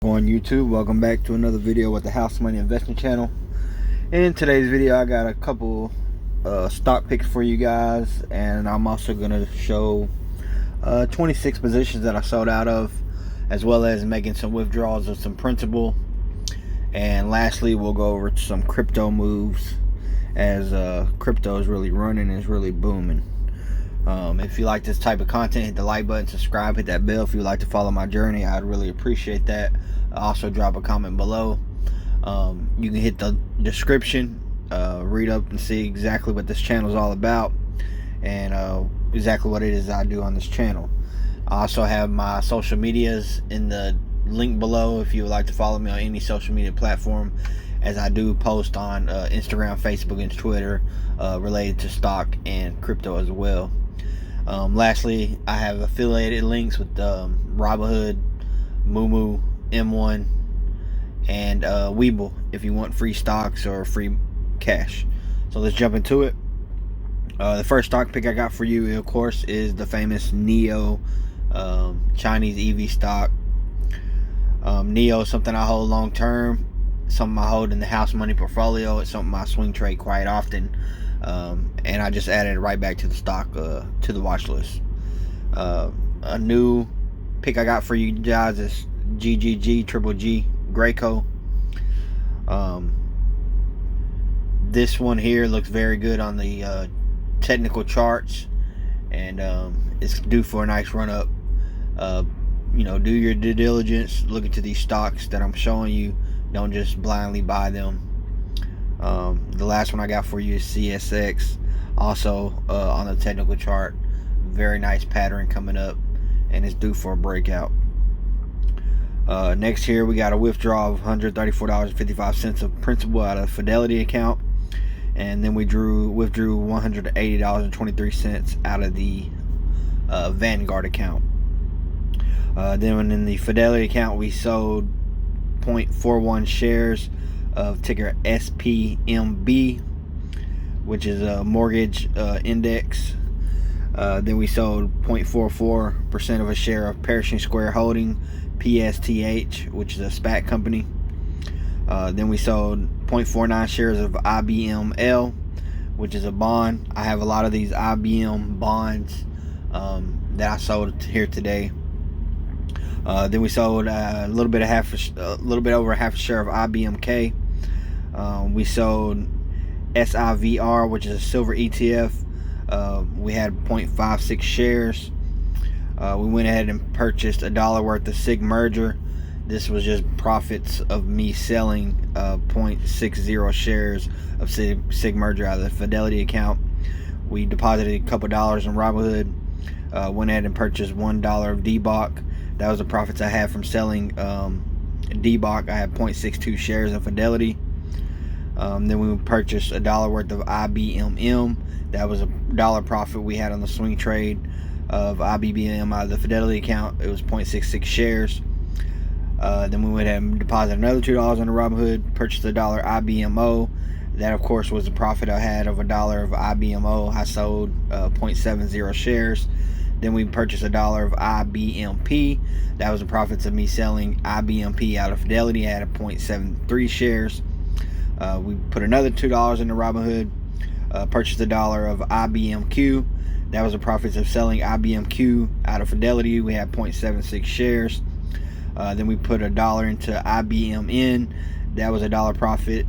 On YouTube, welcome back to another video with the House Money Investment Channel. In today's video, I got a couple stock picks for you guys, and I'm also going to show 26 positions that I sold out of, as well as making some withdrawals of some principal. And lastly, we'll go over some crypto moves, as crypto is really running and is really booming. If you like this type of content, hit the like button, subscribe, hit that bell if you would like to follow my journey. I'd really appreciate that. Also drop a comment below. You can hit the description, read up and see exactly what this channel is all about, and exactly what it is I do on this channel. I also have my social medias in the link below if you would like to follow me on any social media platform, as I do post on Instagram, Facebook, and Twitter related to stock and crypto as well. Lastly, I have affiliated links with Robinhood, moomoo, M1, and Webull if you want free stocks or free cash. So let's jump into it. The first stock pick I got for you, of course, is the famous NEO Chinese EV stock. NEO is something I hold long term, something I hold in the house money portfolio. It's something I swing trade quite often, and I just added it right back to the stock, to the watch list. A new pick I got for you guys is GOOG Greco. This one here looks very good on the technical charts, and it's due for a nice run up. Do your due diligence, look into these stocks that I'm showing you. Don't just blindly buy them. The last one I got for you is CSX, also on the technical chart. Very nice pattern coming up, and it's due for a breakout. Next here we got a withdrawal of $134.55 of principal out of Fidelity account, and then we withdrew $180.23 out of the Vanguard account. Then in the Fidelity account we sold 0.41 shares of ticker SPMB, which is a mortgage index. Then we sold 0.44% of a share of Pershing Square Holding PSTH, which is a SPAC company. Then we sold 0.49 shares of IBML, which is a bond. I have a lot of these IBM bonds that I sold here today. Then we sold a little bit over half a share of IBMK. We sold SIVR, which is a silver ETF. We had 0.56 shares. We went ahead and purchased $1 worth of SIG merger. This was just profits of me selling 0.60 shares of SIG merger out of the Fidelity account. We deposited a couple dollars in Robinhood. Went ahead and purchased $1 of DBOC. That was the profits I had from selling DBOC. I had 0.62 shares in Fidelity. Then we purchased $1 worth of IBMM. That was a $1 profit we had on the swing trade of IBM out of the Fidelity account. It was 0.66 shares. Then we went ahead and deposited another $2 on the Robinhood, purchased $1 IBMO. That, of course, was the profit I had of $1 of IBMO. I sold 0.70 shares. Then we purchased $1 of IBMP. That was the profits of me selling IBMP out of Fidelity. I had 0.73 shares. We put another $2 in the Robinhood, purchased $1 of IBMQ. That was the profits of selling IBMQ out of Fidelity. We had 0.76 shares. Then we put $1 into IBMN. That was $1 profit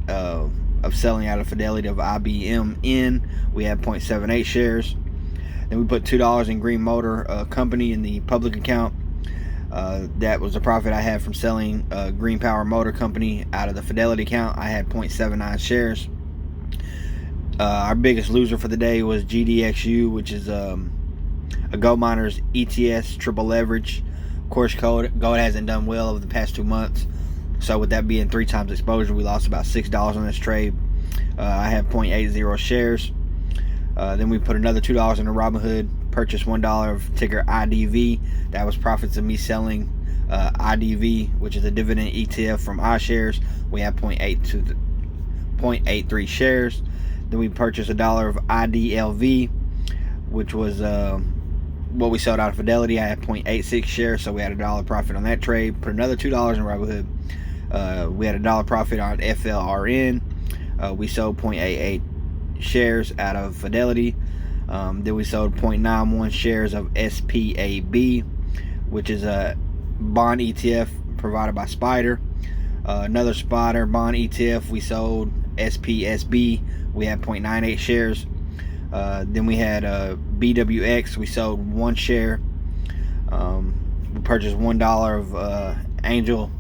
of selling out of Fidelity of IBMN. We had 0.78 shares. Then we put $2 in Green Motor Company in the public account. That was a profit I had from selling Green Power Motor Company out of the Fidelity account. I had 0.79 shares. Our biggest loser for the day was GDXU, which is a Gold Miners ETS triple leverage. Of course, gold hasn't done well over the past 2 months. So with that being 3 times exposure, we lost about $6 on this trade. I had 0.80 shares. Then we put another $2 in the Robinhood, purchased $1 of ticker IDV. That was profits of me selling IDV, which is a dividend ETF from iShares. We had 0.83 shares. Then we purchased $1 of IDLV, which was what we sold out of Fidelity, I had 0.86 shares, so we had $1 profit on that trade. Put another $2 in Robinhood. We had $1 profit on FLRN. We sold 0.88 shares out of Fidelity. Then we sold 0.91 shares of SPAB, which is a bond ETF provided by Spider. Another Spider bond ETF, we sold SPSB. We had 0.98 shares. Then we had BWX. We sold 1 share. We purchased $1 of Angel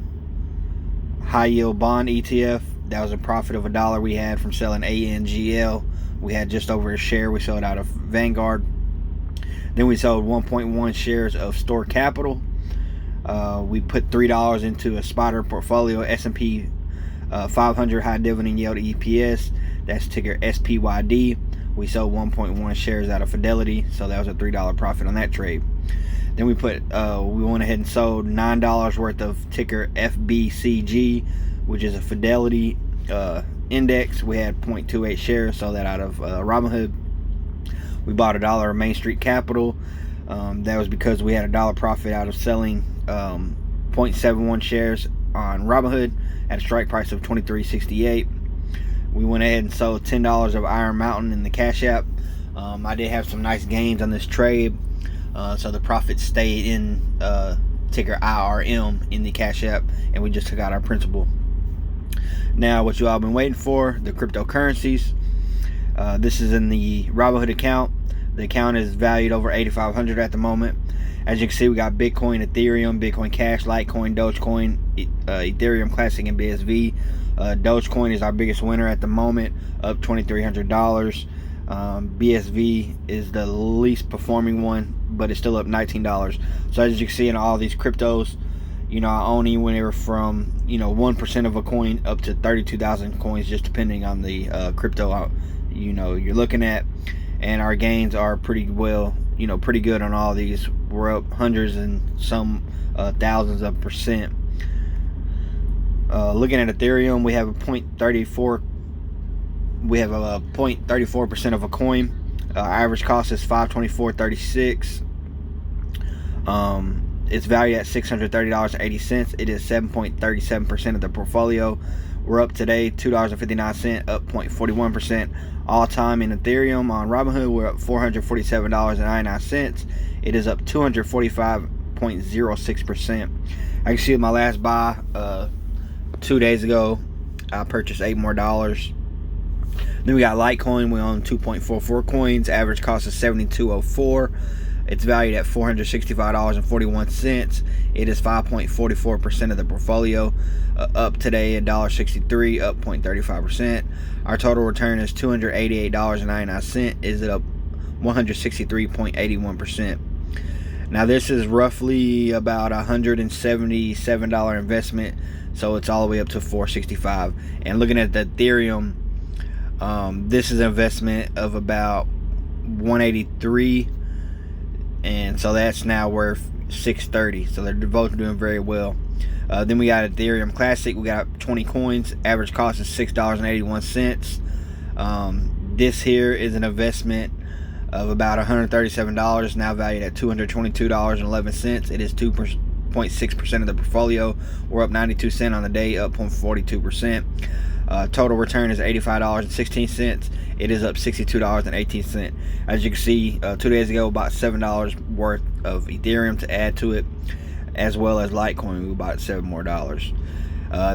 high yield bond ETF. That was a profit of $1 we had from selling ANGL. We had just over a share we sold out of Vanguard. Then we sold 1.1 shares of Store Capital. We put $3 into a Spider portfolio, S&P 500 high dividend yield EPS. That's ticker SPYD. We sold 1.1 shares out of Fidelity, so that was a $3 profit on that trade. Then we went ahead and sold $9 worth of ticker FBCG, which is a Fidelity index. We had 0.28 shares, sold that out of Robinhood. We bought $1 of Main Street Capital. That was because we had $1 profit out of selling 0.71 shares on Robinhood at a strike price of $23.68. We went ahead and sold $10 of Iron Mountain in the Cash App. I did have some nice gains on this trade, so the profit stayed in ticker IRM in the Cash App, and we just took out our principal. Now, what you all been waiting for, the cryptocurrencies. This is in the Robinhood account. The account is valued over $8,500 at the moment. As you can see, we got Bitcoin, Ethereum, Bitcoin Cash, Litecoin, Dogecoin, Ethereum Classic, and BSV. Dogecoin is our biggest winner at the moment, up $2,300. BSV is the least performing one, but it's still up $19. So as you can see in all these cryptos, I own anywhere from 1% of a coin up to 32,000 coins, just depending on the crypto you're looking at. And our gains are pretty good on all these. We're up hundreds and some thousands of percent. Looking at Ethereum, we have a 0.34. We have a 0.34% of a coin. Average cost is $524.36. It's valued at $630.80. It is 7.37% of the portfolio. We're up today $2.59, up 0.41%. All time in Ethereum on Robinhood, we're up $447.99. It is up 245.06%. I can see with my last buy 2 days ago, I purchased $8 more. Then we got Litecoin. We own 2.44 coins. Average cost is $72.04. It's valued at $465.41. It is 5.44% of the portfolio. Up today $1.63, up 0.35%. Our total return is $288.99. Is it up 163.81%? Now this is roughly about $177 investment, so it's all the way up to $465. And looking at the Ethereum, this is an investment of about $183, and so that's now worth $630. So they're both doing very well. Then we got Ethereum Classic. We got 20 coins. Average cost is $6.81. This here is an investment of about $137, now valued at $222.11. It is 2.6% of the portfolio. We're up 92 cents on the day, up 0.42%. Total return is $85.16. It is up $62.18. As you can see, 2 days ago, about $7 worth of Ethereum to add to it, as well as Litecoin. We bought $7 more.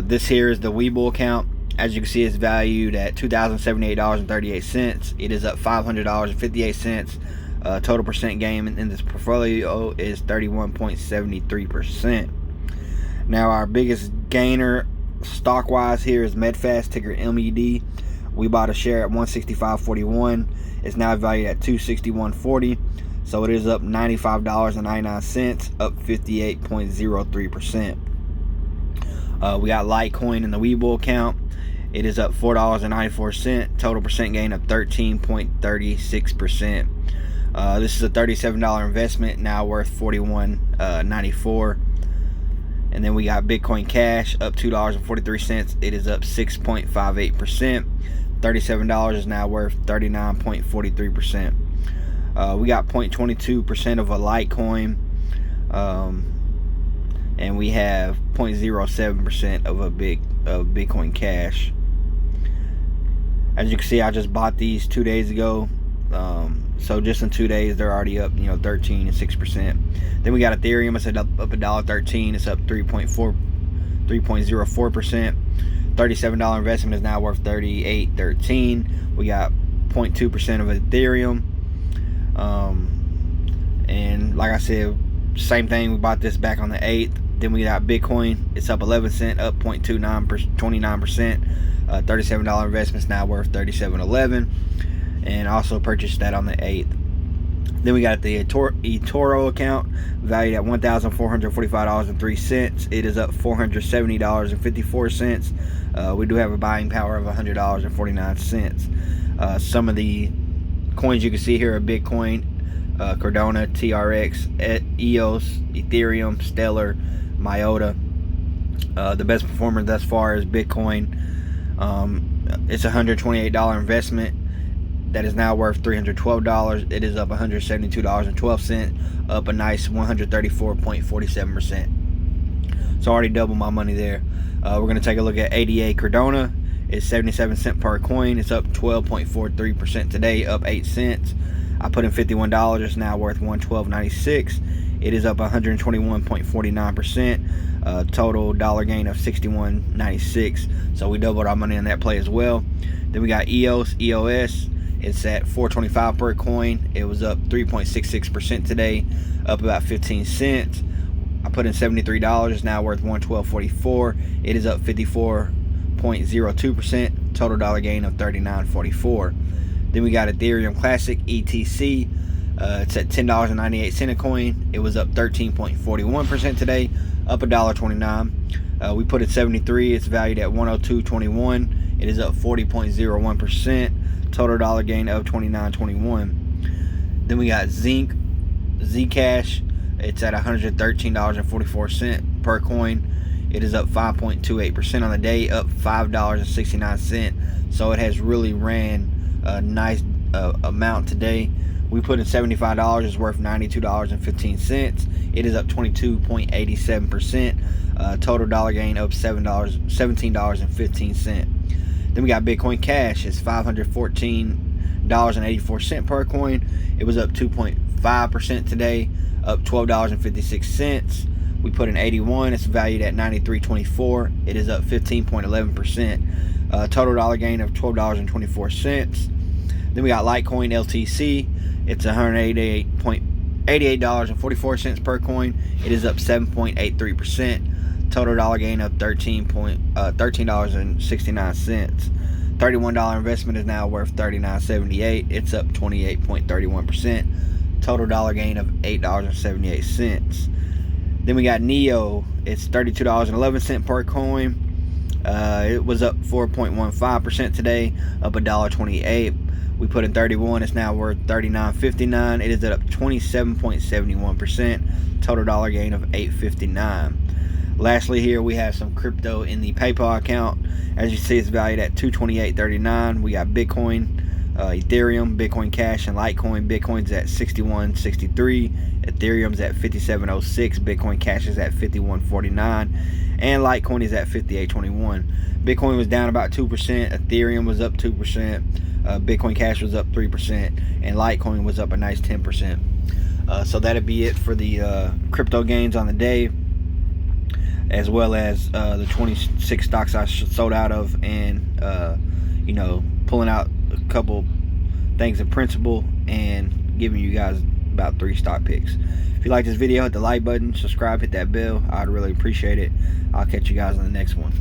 This here is the Webull account. As you can see, it's valued at $2,078.38. It is up $500.58. Total percent gain in this portfolio is 31.73%. Now, our biggest gainer stock wise here is Medfast, ticker MED. We bought a share at $165.41. It's now valued at $261.40. So it is up $95.99, up 58.03%. We got Litecoin in the Webull account. It is up $4.94. Total percent gain of 13.36%. This is a $37 investment, now worth $41.94. And then we got Bitcoin Cash, up $2.43. It is up 6.58%. $37 is now worth 39.43%. We got 0.22% of a Litecoin, and we have 0.07% of Bitcoin Cash. As you can see, I just bought these 2 days ago. So just in 2 days, they're already up, 13 and 6%. Then we got Ethereum. It's up $1.13. It's up 3.04%. $37 investment is now worth $38.13. We got 0.2% of Ethereum. And like I said, same thing. We bought this back on the 8th. Then we got Bitcoin. It's up 11 cents, up 29%. $37 investment is now worth $37.11. And also purchased that on the 8th. Then we got the eToro account, valued at $1,445.03. It is up $470.54. We do have a buying power of $100.49. Some of the coins you can see here are Bitcoin, Cardano, TRX, EOS, Ethereum, Stellar, Myota. The best performer thus far is Bitcoin. It's a $128 investment that is now worth $312. It is up $172.12, up a nice 134.47%. So I already doubled my money there. We're going to take a look at ADA Cardano. It's 77 cents per coin. It's up 12.43% today, up 8 cents. I put in $51. It's now worth $112.96. It is up 121.49%. Total dollar gain of $61.96. So we doubled our money on that play as well. Then we got EOS. It's at $4.25 per coin. It was up 3.66% today, up about 15 cents. I put in $73. It's now worth $112.44. It is up 54.02%. Total dollar gain of $39.44. Then we got Ethereum Classic, ETC. It's at $10.98 a coin. It was up 13.41% today, up $1.29. We put it 73. It's valued at $102.21. It is up 40.01%. Total dollar gain of $29.21. Then we got Zcash. It's at $113.44 per coin. It is up 5.28% on the day, up $5.69. So it has really ran a nice amount today. We put in $75. It's worth $92.15. It is up 22.87%. Total dollar gain of $17.15. Then we got Bitcoin Cash. It's $514.84 per coin. It was up 2.5% today, up $12.56. We put in 81. It's valued at $93.24. It is up 15.11%. Total dollar gain of $12.24. Then we got Litecoin Ltc. It's $188.44 per coin. It is up 7.83%. Total dollar gain of $13.69. $31 investment is now worth $39.78. It's up 28.31%. Total dollar gain of $8.78. Then we got Neo. It's $32.11 per coin. It was up 4.15% today, up $1.28. We put in 31. It's now worth $39.59. It is up 27.71%. Total dollar gain of $8.59. Lastly, here we have some crypto in the PayPal account. As you see, it's valued at $228.39. We got Bitcoin, Ethereum, Bitcoin Cash, and Litecoin. Bitcoin's at $61.63. Ethereum's at $57.06. Bitcoin Cash is at $51.49. And Litecoin is at $58.21. Bitcoin was down about 2%. Ethereum was up 2%. Bitcoin Cash was up 3%. And Litecoin was up a nice 10%. So that'll be it for the crypto gains on the day, as well as the 26 stocks I sold out of, and pulling out a couple things in principle and giving you guys about 3 stock picks. If you like this video, hit the like button, subscribe, hit that bell. I'd really appreciate it. I'll catch you guys on the next one.